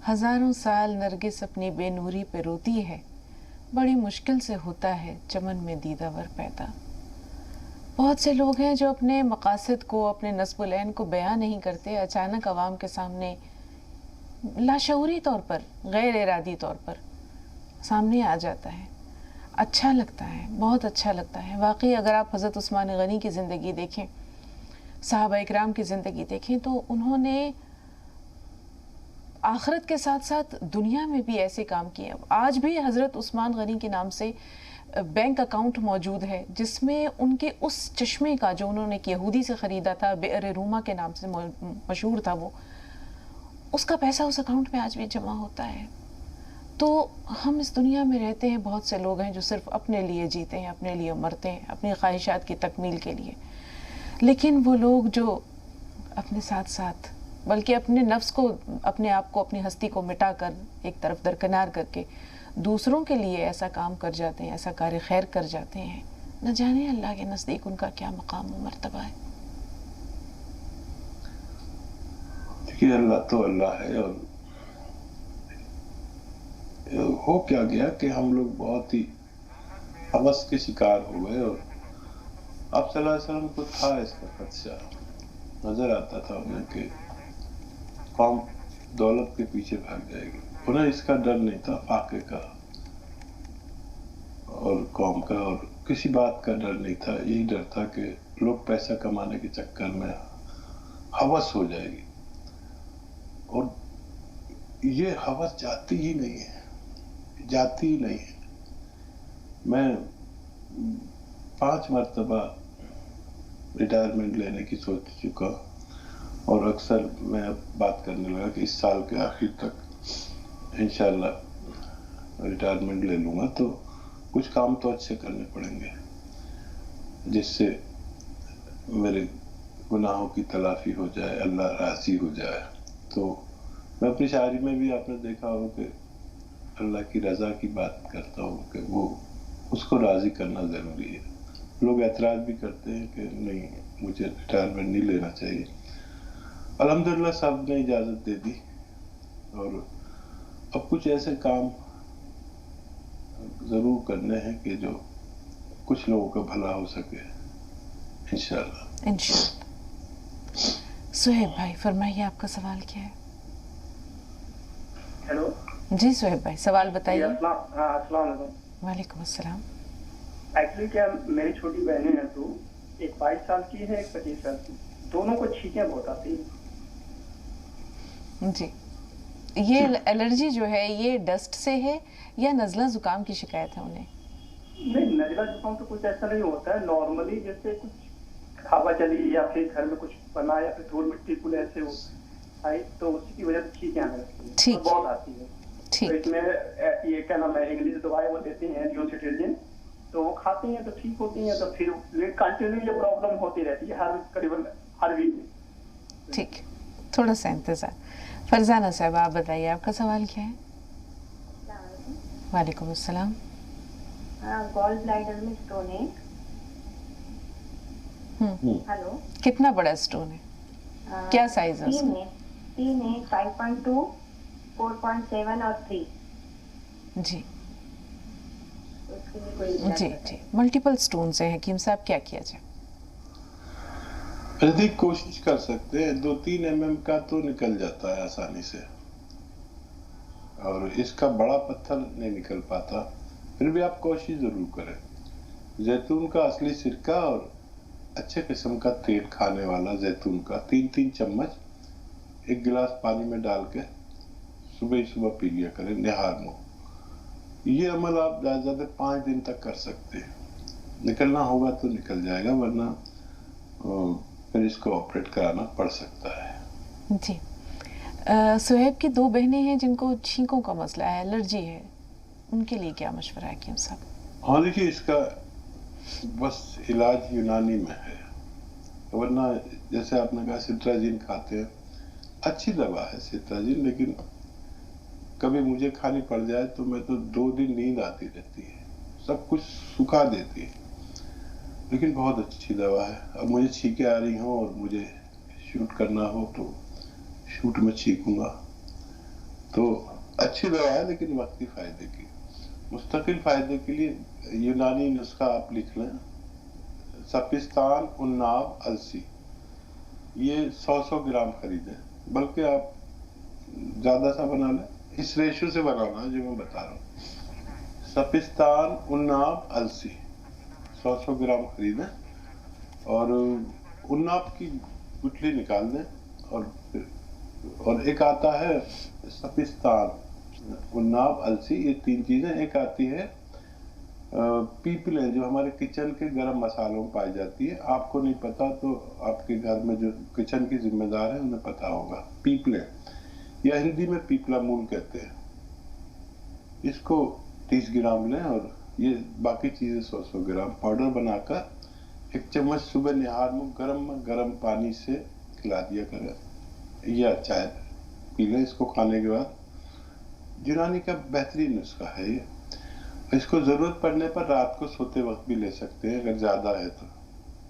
हजारों साल नरगिस अपनी बेनूरी पे रोती है, बड़ी मुश्किल से होता है चमन में दीदावर पैदा। बहुत से लोग हैं जो अपने मकासद को, अपने नस्बुल ऐन को बयां नहीं करते, अचानक आवाम के सामने लाशऊरी तौर पर, गैर इरादी तौर पर सामने आ जाता है। अच्छा लगता है, बहुत अच्छा लगता है वाकई। अगर आप हज़रत उस्मान गनी की ज़िंदगी देखें, सहाबा इकराम की ज़िंदगी देखें, तो उन्होंने आखिरत के साथ साथ दुनिया में भी ऐसे काम किए। आज भी हज़रत उस्मान गनी के नाम से बैंक अकाउंट मौजूद है जिसमें उनके उस चश्मे का, जो उन्होंने एक यहूदी से ख़रीदा था, बि'r रूमा के नाम से मशहूर था वो, उसका पैसा उस अकाउंट में आज भी जमा होता है। तो हम इस दुनिया में रहते हैं, बहुत से लोग हैं जो सिर्फ अपने लिए जीते हैं, अपने लिए मरते हैं, अपनी ख्वाहिशात की तकमील के लिए। लेकिन वो लोग जो अपने साथ साथ, बल्कि अपने नफ्स को, अपने आप को, अपनी हस्ती को मिटा कर एक तरफ दरकिनार करके दूसरों के लिए ऐसा काम कर जाते हैं, ऐसा कार्य खैर कर जाते हैं, न जाने अल्लाह के नज़दीक उनका क्या मकाम व मर्तबा है। देखिए अल्लाह तो अल्लाह है, और हो क्या गया कि हम लोग बहुत ही हवस के शिकार हो गए, और आप सल्लल्लाहु अलैहि वसल्लम को था इसका खदशा, नजर आता था उन्हें कि कौम दौलत के पीछे भाग जाएगी। उन्हें इसका डर नहीं था फाके का और कौम का, और किसी बात का डर नहीं था। यही डर था कि लोग पैसा कमाने के चक्कर में हवस हो जाएगी, और ये हवस जाती ही नहीं है, जाती ही नहीं है। मैं 5 मरतबा रिटायरमेंट लेने की सोच चुका, और अक्सर मैं अब बात करने लगा कि इस साल के आखिर तक इंशाल्लाह रिटायरमेंट ले लूँगा। तो कुछ काम तो अच्छे करने पड़ेंगे जिससे मेरे गुनाहों की तलाफी हो जाए, अल्लाह राज़ी हो जाए। तो मैं अपनी शायरी में भी आपने देखा हो कि अल्लाह की रज़ा की बात करता हूँ कि वो उसको राज़ी करना ज़रूरी है। लोग एतराज़ भी करते हैं कि नहीं, मुझे रिटायरमेंट नहीं लेना चाहिए। अल्हम्दुलिल्लाह सब ने इजाज़त दे दी, और अब कुछ ऐसे काम ज़रूर करने हैं कि जो कुछ लोगों का भला हो सके, इंशाअल्लाह। इंशाअल्लाह। सुहेब भाई फरमाइए, आपका सवाल क्या है? हेलो जी सुहेब भाई, सवाल बताइए। अस्सलाम वालेकुम। वालेकुम अस्सलाम। एक्चुअली क्या मेरी छोटी बहनें हैं, तो एक 22 साल की है, एक 25 साल की, दोनों को छींकें बहुत आती हैं। जी, ये एलर्जी जो है ये डस्ट से है या नज़ला जुकाम की शिकायत है उन्हें? नहीं, नजला जुकाम तो कुछ ऐसा नहीं होता है, नॉर्मली जैसे कुछ हवा चली या फिर घर में कुछ बना या फिर धूल मिट्टी कुल ऐसे हो आई, तो उसी की वजह से छींकें आने लगती हैं, ठीक, बहुत आती है। ठीक। तो इसमें ये क्या नाम है, इंग्लिश दवाई वो देती हैं नियोसिट्राजिन, तो वो खाती हैं तो ठीक होती हैं, तो फिर कंटिन्यू ये प्रॉब्लम होती रहती है करीबन हर वीक में। ठीक, थोड़ा सा इंतजार। फरजाना साहब आप बताइए, आपका सवाल क्या है? वालेकुम अस्सलाम। गॉल ब्लैडर में स्टोन है। हेलो, कितना बड़ा स्टोन है? क्या साइज है उसका? 3 है, 5.2, 4.7 और 3। जी उसके लिए कोई जी जी, मल्टीपल स्टोन से हैं हकीम साहब, क्या किया जाए? यदि कोशिश कर सकते हैं 2-3 mm का तो निकल जाता है आसानी से, और इसका बड़ा पत्थर नहीं निकल पाता, फिर भी आप कोशिश जरूर करें। जैतून का असली सिरका और अच्छे किस्म का तेल खाने वाला जैतून का 3-3 चम्मच 1 गिलास पानी में डाल के सुबह ही सुबह पी लिया करें निहार मुंह। ये अमल आप ज्यादा 5 दिन तक कर सकते हैं। निकलना होगा तो निकल जाएगा, वरना फिर इसको ऑपरेट कराना पड़ सकता है। जी, सुहेब की 2 बहनें हैं जिनको छींकों का मसला है, एलर्जी है, उनके लिए क्या मशवरा है हकीम साहब? हाँ देखिए, इसका बस इलाज यूनानी में है, वरना जैसे आपने कहा सिट्राजिन खाते हैं, अच्छी दवा है सिट्राजिन, लेकिन कभी मुझे खानी पड़ जाए तो मैं तो 2 दिन नींद आती रहती है, सब कुछ सुखा देती है, लेकिन बहुत अच्छी दवा है। अब मुझे छींकें आ रही हों और मुझे शूट करना हो तो शूट में छींकूंगा, तो अच्छी दवा है, लेकिन वक्ती फायदे की। मुस्तकिल फायदे के लिए यूनानी नुस्खा आप लिख लें, सपिस्तान उन्नाब अलसी, ये 100 ग्राम खरीदें, बल्कि आप ज्यादा सा बना लें, इस रेशो से बनाना है जो मैं बता रहा हूँ। सपिस्तान उन्नाब अलसी 100 ग्राम खरीदें और उन्नाब की गुठली निकाल दें, और एक आता है सपिस्तान उन्नाब अलसी, ये 3 चीजें। एक आती है पीपलें, जो हमारे किचन के गरम मसालों में पाई जाती है, आपको नहीं पता तो आपके घर में जो किचन की जिम्मेदार है उन्हें पता होगा। पीपलें या हिंदी में पीपला मूल कहते हैं, इसको 30 ग्राम लें, और ये बाकी चीजें 100 ग्राम पाउडर बनाकर 1 चम्मच सुबह निहार में गरम पानी से खिला दिया करें, या चाय पी लें इसको खाने के बाद। यूनानी का बेहतरीन नुस्खा है ये। इसको जरूरत पड़ने पर रात को सोते वक्त भी ले सकते हैं अगर ज्यादा है तो,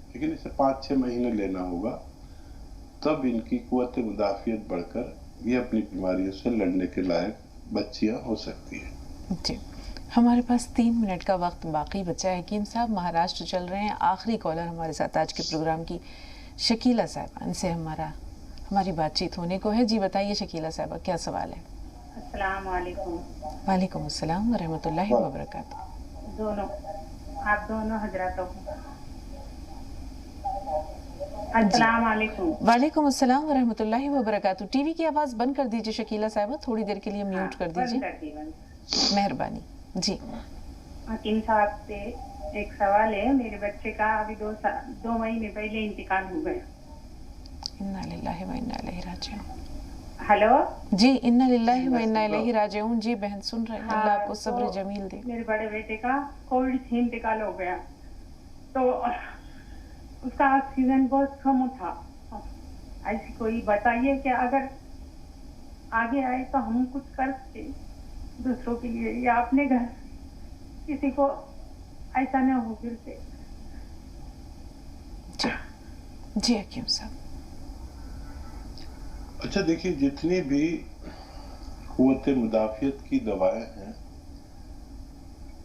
लेकिन इसे 5-6 महीने लेना होगा, तब इनकी कुव्वत मुदाफियत बढ़कर ये अपनी बीमारियों से लड़ने के लायक बच्चियां हो सकती हैं। जी, हमारे पास 3 मिनट का वक्त बाकी बचा है हकीम साहब। महाराष्ट्र चल रहे हैं, आखिरी कॉलर हमारे साथ आज के प्रोग्राम की शकीला साहिबा, इनसे हमारी बातचीत होने को है। जी बताइए शकीला साहिबा, क्या सवाल है? अस्सलाम वालेकुम। वालेकुम अस्सलाम व रहमतुल्लाहि व बरकातहू। दोनों, आप दोनों हजरातों को अस्सलाम वालेकुम। वालेकुम अस्सलाम व रहमतुल्लाहि व बरकातहू। टीवी की आवाज़ बंद कर दीजिए शकीला साहिबा, थोड़ी देर के लिए म्यूट कर दीजिए, मेहरबानी। जी हकीम साहब से एक सवाल है, मेरे बच्चे का अभी 2 महीने पहले इंतकाल हो गया। इन्ना लिल्लाहि व इन्ना इलैहि राजिऊन। हेलो जी, इन्ना लिल्लाहि व इन्ना इलैहि राजिऊन। जी बहन सुन रहे हैं, अल्लाह आपको सब्र जमील दे। मेरे बड़े बेटे का कोविड से इंतकाल हो गया, तो उसका ऑक्सीजन बहुत कम था। ऐसी कोई बताइए कि अगर आगे आए तो हम कुछ कर सके दूसरों के लिए, या अपने घर किसी को ऐसा न हो फिर से। जी हकीम साहब। अच्छा देखिए, जितनी भी कुव्वत मुदाफियत की दवाएं हैं,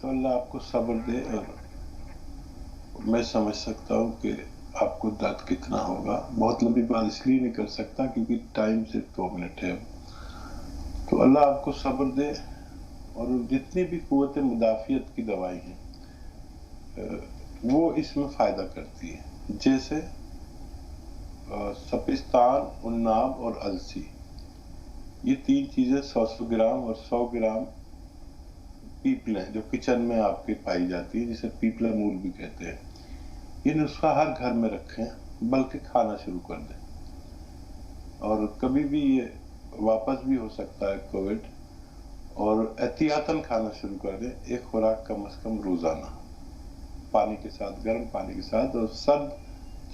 तो अल्लाह आपको सब्र दे, और मैं समझ सकता हूँ कि आपको दर्द कितना होगा। बहुत लंबी बात इसलिए नहीं कर सकता क्योंकि टाइम सिर्फ 2 मिनट है, तो अल्लाह आपको सब्र दे, और जितनी भी कुव्वत मुदाफियत की दवाई हैं वो इसमें फ़ायदा करती है, जैसे सपिस्तान, उन्नाब और अलसी, ये 3 चीज़ें 100 ग्राम और 100 ग्राम पीपलें जो किचन में आपके पाई जाती है, जिसे पीपला मूल भी कहते हैं, ये नुस्खा हर घर में रखें, बल्कि खाना शुरू कर दें। और कभी भी ये वापस भी हो सकता है कोविड, और एहतियातन खाना शुरू कर दें, एक खुराक कम से कम रोज़ाना पानी के साथ, गर्म पानी के साथ, और सर्द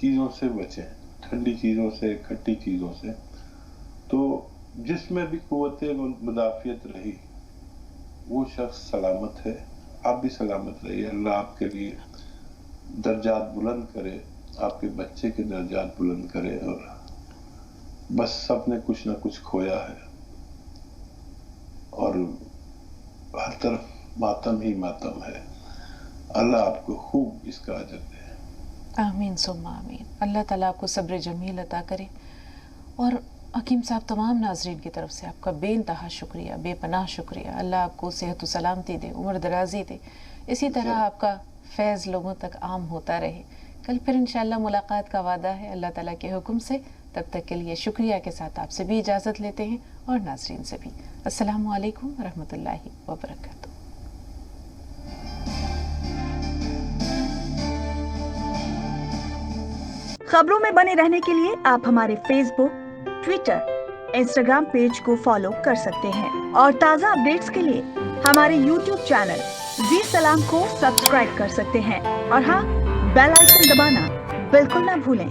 चीज़ों से बचें, ठंडी चीज़ों से, खट्टी चीज़ों से। तो जिसमें भी कुव्वत मुदाफियत रही वो शख्स सलामत है, आप भी सलामत रहिए। अल्लाह आपके लिए दर्जात बुलंद करे, आपके बच्चे के दर्जात बुलंद करे। और बस सबने कुछ ना कुछ खोया है, और हर तरफ मातम ही मातम है। अल्लाह आपको खूब इसका अजर दे। आमीन सुम्मा आमीन। अल्लाह ताला आपको सब्र जमील अता करे। और हकीम साहब, तमाम नाजरीन की तरफ से आपका बेइंतहा शुक्रिया, बेपनाह शुक्रिया। अल्लाह आपको सेहत व सलामती दे, उम्र दराजी दे, इसी तरह आपका फैज़ लोगों तक आम होता रहे। कल फिर इंशाअल्लाह मुलाकात का वादा है अल्लाह ताला के हुक्म से। तब तक के लिए शुक्रिया के साथ आपसे भी इजाज़त लेते हैं, और नाजरीन से भी। अस्सलामु अलैकुम रहमतुल्लाहि व बरकातुहू। खबरों में बने रहने के लिए आप हमारे फेसबुक, ट्विटर, इंस्टाग्राम पेज को फॉलो कर सकते हैं, और ताज़ा अपडेट्स के लिए हमारे यूट्यूब चैनल जी सलाम को सब्सक्राइब कर सकते हैं। और हाँ, बेल आइकन दबाना बिल्कुल ना भूलें।